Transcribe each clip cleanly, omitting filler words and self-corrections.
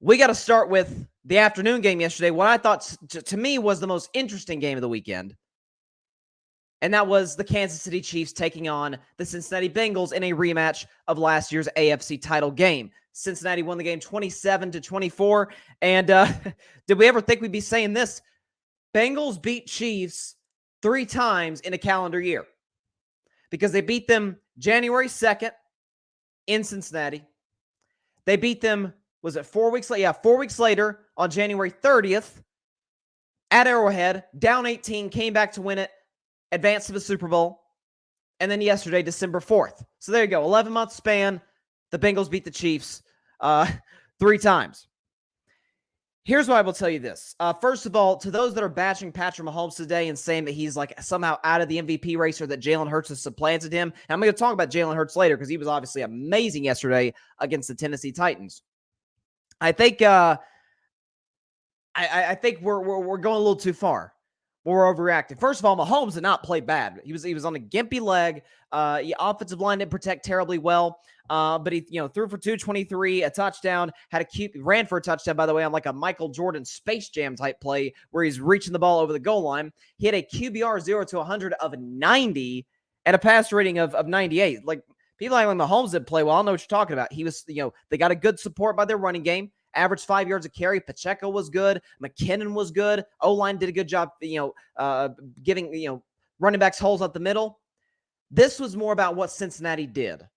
We got to start with the afternoon game yesterday, what I thought to me was the most interesting game of the weekend. And that was the Kansas City Chiefs taking on the Cincinnati Bengals in a rematch of last year's AFC title game. Cincinnati won the game 27-24. And did we ever think we'd be saying this? Bengals beat Chiefs 3 times in a calendar year, because they beat them January 2nd in Cincinnati. They beat them, was it 4 weeks later? Yeah, 4 weeks later on January 30th at Arrowhead, down 18, came back to win it, advanced to the Super Bowl. And then yesterday, December 4th. So there you go, 11-month span. The Bengals beat the Chiefs 3 times. Here's what I will tell you this. First of all, to those that are bashing Patrick Mahomes today and saying that he's like somehow out of the MVP race or that Jalen Hurts has supplanted him, and I'm going to talk about Jalen Hurts later because he was obviously amazing yesterday against the Tennessee Titans. I think I think we're going a little too far. We're overreacting. First of all, Mahomes did not play bad. He was on a gimpy leg. Offensive line didn't protect terribly well. But he threw for 223, a touchdown, ran for a touchdown, by the way, on like a Michael Jordan Space Jam type play where he's reaching the ball over the goal line. He had a QBR 0 to 100 of 90 and a pass rating of 98. Like, people like Mahomes didn't play well. I don't know what you're talking about. He was, they got a good support by their running game. Averaged 5 yards a carry. Pacheco was good. McKinnon was good. O-line did a good job, giving, running backs holes up the middle. This was more about what Cincinnati did,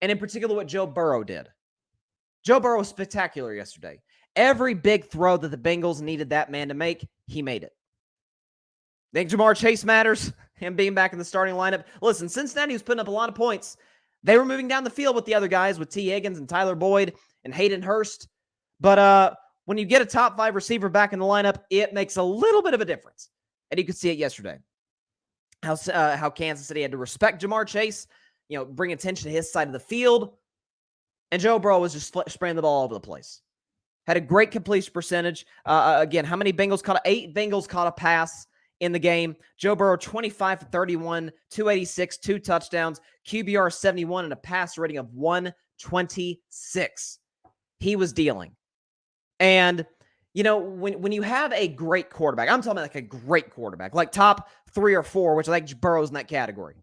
and in particular what Joe Burrow did. Joe Burrow was spectacular yesterday. Every big throw that the Bengals needed that man to make, he made it. Think Jamar Chase matters? Him being back in the starting lineup. Listen, Cincinnati was putting up a lot of points. They were moving down the field with the other guys, with T. Higgins and Tyler Boyd and Hayden Hurst. But when you get a top 5 receiver back in the lineup, it makes a little bit of a difference. And you could see it yesterday. How Kansas City had to respect Jamar Chase, bring attention to his side of the field. And Joe Burrow was just spraying the ball all over the place. Had a great completion percentage. Again, how many Bengals caught? 8 Bengals caught a pass in the game. Joe Burrow, 25 for 31, 286, 2 touchdowns, QBR 71, and a pass rating of 126. He was dealing. And, when you have a great quarterback, I'm talking about like a great quarterback, like top 3 or 4, which I think Burrow's in that category.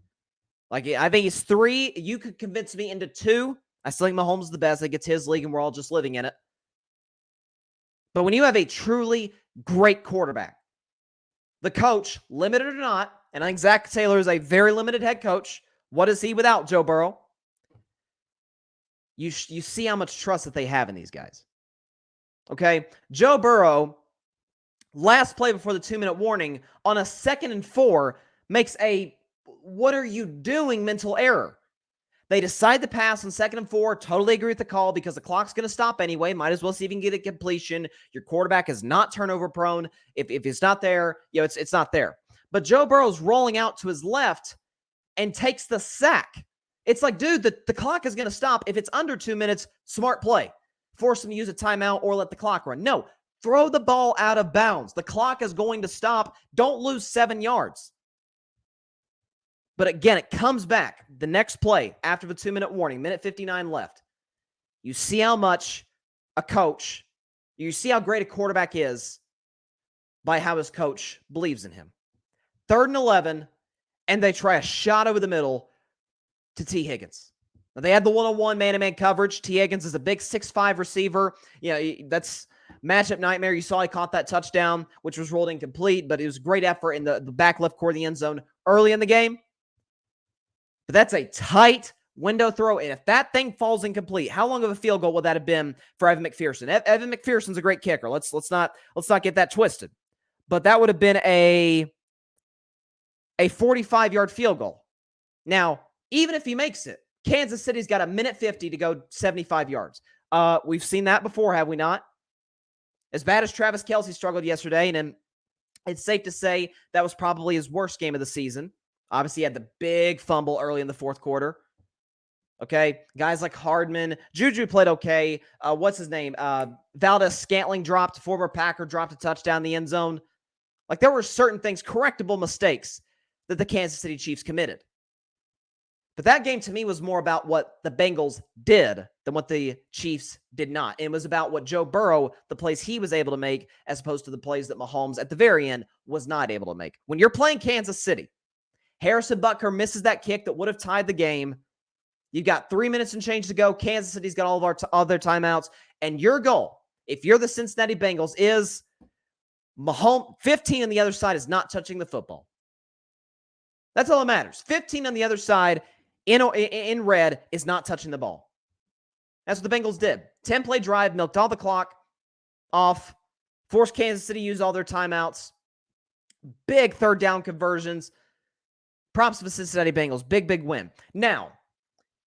Like, I think he's 3. You could convince me into 2. I still think Mahomes is the best. I think it's his league and we're all just living in it. But when you have a truly great quarterback, the coach, limited or not, and I think Zach Taylor is a very limited head coach. What is he without Joe Burrow? You see how much trust that they have in these guys. Okay, Joe Burrow, last play before the 2-minute warning, on a 2nd and 4, makes a what are you doing mental error. They decide to pass on 2nd and 4. Totally agree with the call because the clock's going to stop anyway. Might as well see if you can get a completion. Your quarterback is not turnover prone. If it's not there, it's not there. But Joe Burrow's rolling out to his left and takes the sack. It's like, dude, the clock is going to stop. If it's under 2 minutes, smart play. Force him to use a timeout or let the clock run. No, throw the ball out of bounds. The clock is going to stop. Don't lose 7 yards. But again, it comes back. The next play after the 2-minute warning, minute 59 left. You see how much you see how great a quarterback is by how his coach believes in him. 3rd and 11, and they try a shot over the middle to T. Higgins. Now, they had the one-on-one man-to-man coverage. T. Higgins is a big 6'5 receiver. That's matchup nightmare. You saw he caught that touchdown, which was rolled incomplete, but it was a great effort in the back left corner of the end zone early in the game. But that's a tight window throw. And if that thing falls incomplete, how long of a field goal would that have been for Evan McPherson? Evan McPherson's a great kicker. Let's not get that twisted. But that would have been a 45-yard field goal. Now, even if he makes it, Kansas City's got a minute 50 to go 75 yards. We've seen that before, have we not? As bad as Travis Kelce struggled yesterday, and it's safe to say that was probably his worst game of the season. Obviously, he had the big fumble early in the 4th quarter. Okay, guys like Hardman. Juju played okay. What's his name? Valdez-Scantling former Packer, dropped a touchdown in the end zone. Like, there were certain things, correctable mistakes, that the Kansas City Chiefs committed. But that game to me was more about what the Bengals did than what the Chiefs did not. It was about what Joe Burrow, the plays he was able to make, as opposed to the plays that Mahomes at the very end was not able to make. When you're playing Kansas City, Harrison Butker misses that kick that would have tied the game. You've got 3 minutes and change to go. Kansas City's got all their timeouts. And your goal, if you're the Cincinnati Bengals, is Mahomes, 15 on the other side is not touching the football. That's all that matters. 15 on the other side in red is not touching the ball. That's what the Bengals did. 10-play drive, milked all the clock off, forced Kansas City to use all their timeouts. Big third down conversions. Props to the Cincinnati Bengals. Big, big win. Now,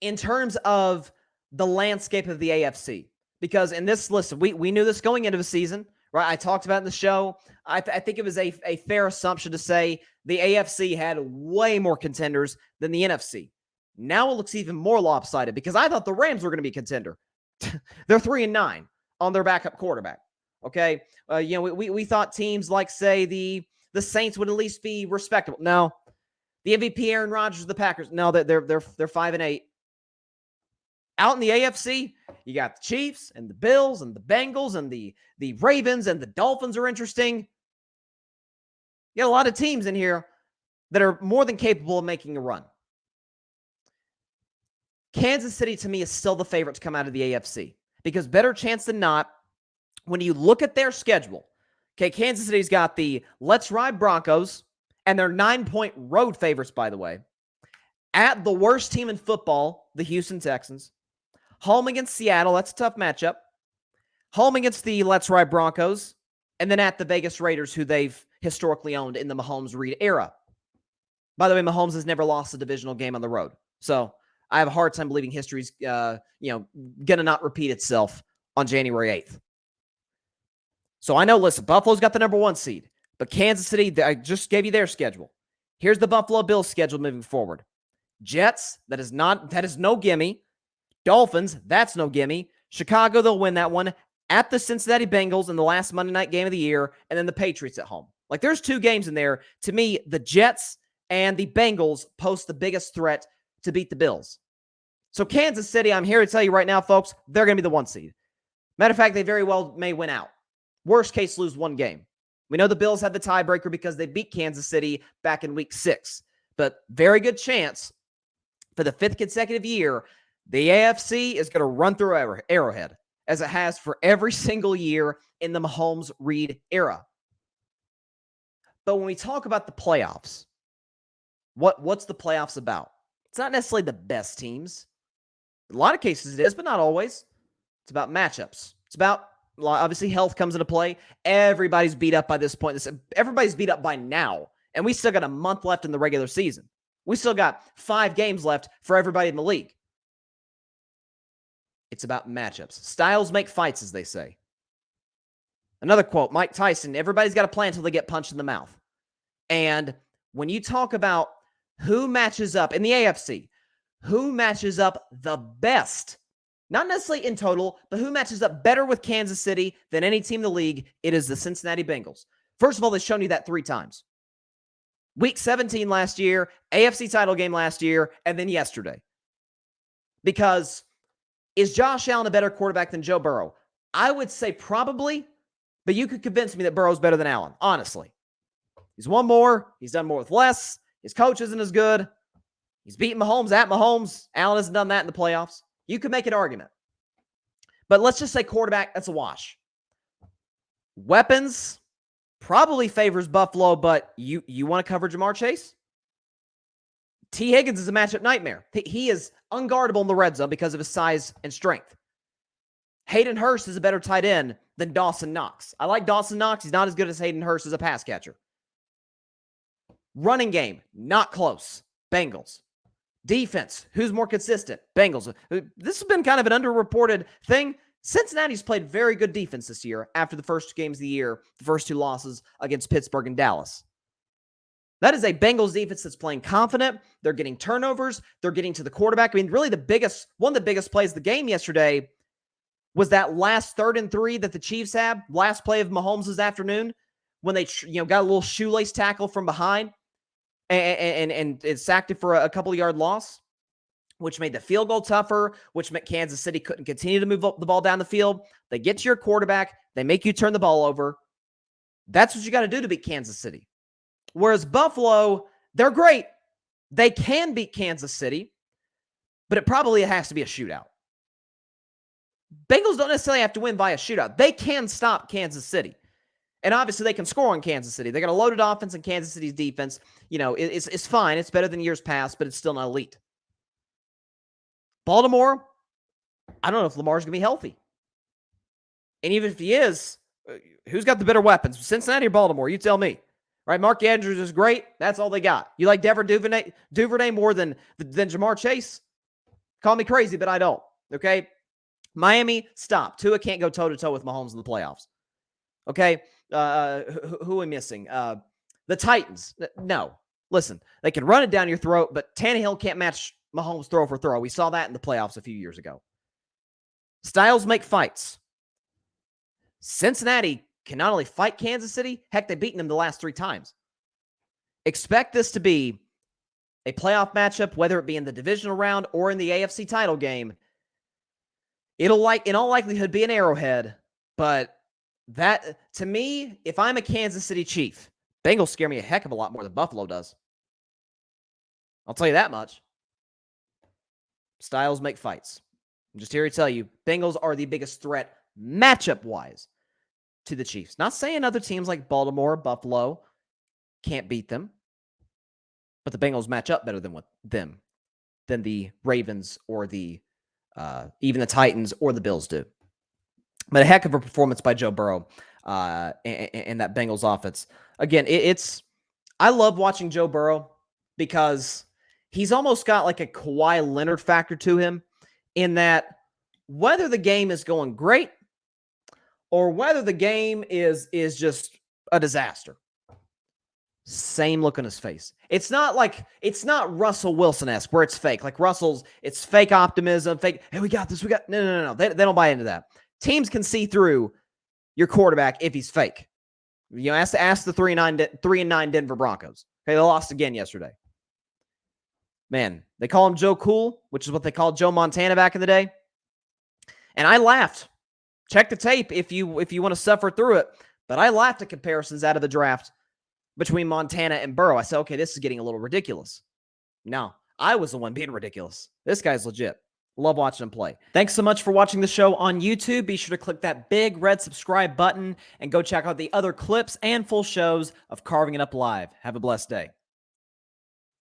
in terms of the landscape of the AFC, because in this, listen, we knew this going into the season, right? I talked about it in the show. I think it was a fair assumption to say the AFC had way more contenders than the NFC. Now it looks even more lopsided because I thought the Rams were going to be a contender. They're 3-9 on their backup quarterback. Okay, we thought teams like, say, the Saints would at least be respectable. No, the MVP Aaron Rodgers of the Packers. No, they're 5-8. Out in the AFC, you got the Chiefs and the Bills and the Bengals and the Ravens and the Dolphins are interesting. You got a lot of teams in here that are more than capable of making a run. Kansas City, to me, is still the favorite to come out of the AFC because better chance than not, when you look at their schedule, okay, Kansas City's got the Let's Ride Broncos, and they're 9-point road favorites, by the way, at the worst team in football, the Houston Texans. Home against Seattle, that's a tough matchup. Home against the Let's Ride Broncos, and then at the Vegas Raiders, who they've historically owned in the Mahomes-Reed era. By the way, Mahomes has never lost a divisional game on the road. So I have a hard time believing history's going to not repeat itself on January 8th. So I know, listen, Buffalo's got the number 1 seed, but Kansas City, I just gave you their schedule. Here's the Buffalo Bills schedule moving forward. Jets, that is no gimme. Dolphins, that's no gimme. Chicago, they'll win that one. At the Cincinnati Bengals in the last Monday night game of the year, and then the Patriots at home. Like, there's 2 games in there. To me, the Jets and the Bengals pose the biggest threat to beat the Bills. So Kansas City, I'm here to tell you right now, folks, they're going to be the 1 seed. Matter of fact, they very well may win out. Worst case, lose 1 game. We know the Bills had the tiebreaker because they beat Kansas City back in week 6. But very good chance for the 5th consecutive year, the AFC is going to run through Arrowhead, as it has for every single year in the Mahomes-Reed era. But when we talk about the playoffs, what's the playoffs about? It's not necessarily the best teams. In a lot of cases it is, but not always. It's about matchups. It's about, obviously, health comes into play. Everybody's beat up by this point. Everybody's beat up by now, and we still got a month left in the regular season. We still got 5 games left for everybody in the league. It's about matchups. Styles make fights, as they say. Another quote, Mike Tyson, everybody's got a plan until they get punched in the mouth. And when you talk about who matches up in the AFC, who matches up the best, not necessarily in total, but who matches up better with Kansas City than any team in the league, it is the Cincinnati Bengals. First of all, they've shown you that 3 times. Week 17 last year, AFC title game last year, and then yesterday. Because is Josh Allen a better quarterback than Joe Burrow? I would say probably, but you could convince me that Burrow's better than Allen, honestly. He's won more. He's done more with less. His coach isn't as good. He's beaten Mahomes at Mahomes. Allen hasn't done that in the playoffs. You could make an argument. But let's just say quarterback, that's a wash. Weapons probably favors Buffalo, but you want to cover Jamar Chase? T. Higgins is a matchup nightmare. He is unguardable in the red zone because of his size and strength. Hayden Hurst is a better tight end than Dawson Knox. I like Dawson Knox. He's not as good as Hayden Hurst as a pass catcher. Running game, not close. Bengals. Defense, who's more consistent? Bengals. This has been kind of an underreported thing. Cincinnati's played very good defense this year after the first 2 games of the year, the first 2 losses against Pittsburgh and Dallas. That is a Bengals defense that's playing confident. They're getting turnovers. They're getting to the quarterback. I mean, really one of the biggest plays of the game yesterday was that last 3rd and 3 that the Chiefs had, last play of Mahomes' this afternoon, when they got a little shoelace tackle from behind and it sacked it for a couple-yard loss. which made the field goal tougher, which meant Kansas City couldn't continue to move the ball down the field. They get to your quarterback. They make you turn the ball over. That's what you got to do to beat Kansas City. Whereas Buffalo, they're great. They can beat Kansas City, but it probably has to be a shootout. Bengals don't necessarily have to win by a shootout. They can stop Kansas City. And obviously, they can score on Kansas City. They got a loaded offense, and Kansas City's defense, it's fine. It's better than years past, but it's still not elite. Baltimore, I don't know if Lamar's going to be healthy. And even if he is, who's got the better weapons? Cincinnati or Baltimore? You tell me. Right? Mark Andrews is great. That's all they got. You like Duvernay more than Jamar Chase? Call me crazy, but I don't. Okay? Miami, stop. Tua can't go toe-to-toe with Mahomes in the playoffs. Okay? Who am I missing? The Titans. No. Listen, they can run it down your throat, but Tannehill can't match Mahomes throw for throw. We saw that in the playoffs a few years ago. Styles make fights. Cincinnati can not only fight Kansas City, heck, they've beaten them the last 3 times. Expect this to be a playoff matchup, whether it be in the divisional round or in the AFC title game. It'll, in all likelihood, be an Arrowhead, but that, to me, if I'm a Kansas City Chief, Bengals scare me a heck of a lot more than Buffalo does. I'll tell you that much. Styles make fights. I'm just here to tell you, Bengals are the biggest threat matchup-wise to the Chiefs. Not saying other teams like Baltimore, Buffalo can't beat them, but the Bengals match up better than the Ravens or the even the Titans or the Bills do. But a heck of a performance by Joe Burrow and that Bengals offense. Again, I love watching Joe Burrow because he's almost got like a Kawhi Leonard factor to him in that whether the game is going great or whether the game is just a disaster, same look on his face. It's not Russell Wilson-esque where it's fake. Like it's fake optimism, fake, hey, we got this, no. They don't buy into that. Teams can see through your quarterback if he's fake. Ask the 3-9 Denver Broncos. Okay, they lost again yesterday. Man, they call him Joe Cool, which is what they called Joe Montana back in the day. And I laughed. Check the tape if you want to suffer through it. But I laughed at comparisons out of the draft between Montana and Burrow. I said, okay, this is getting a little ridiculous. No, I was the one being ridiculous. This guy's legit. Love watching him play. Thanks so much for watching the show on YouTube. Be sure to click that big red subscribe button and go check out the other clips and full shows of Carving It Up Live. Have a blessed day.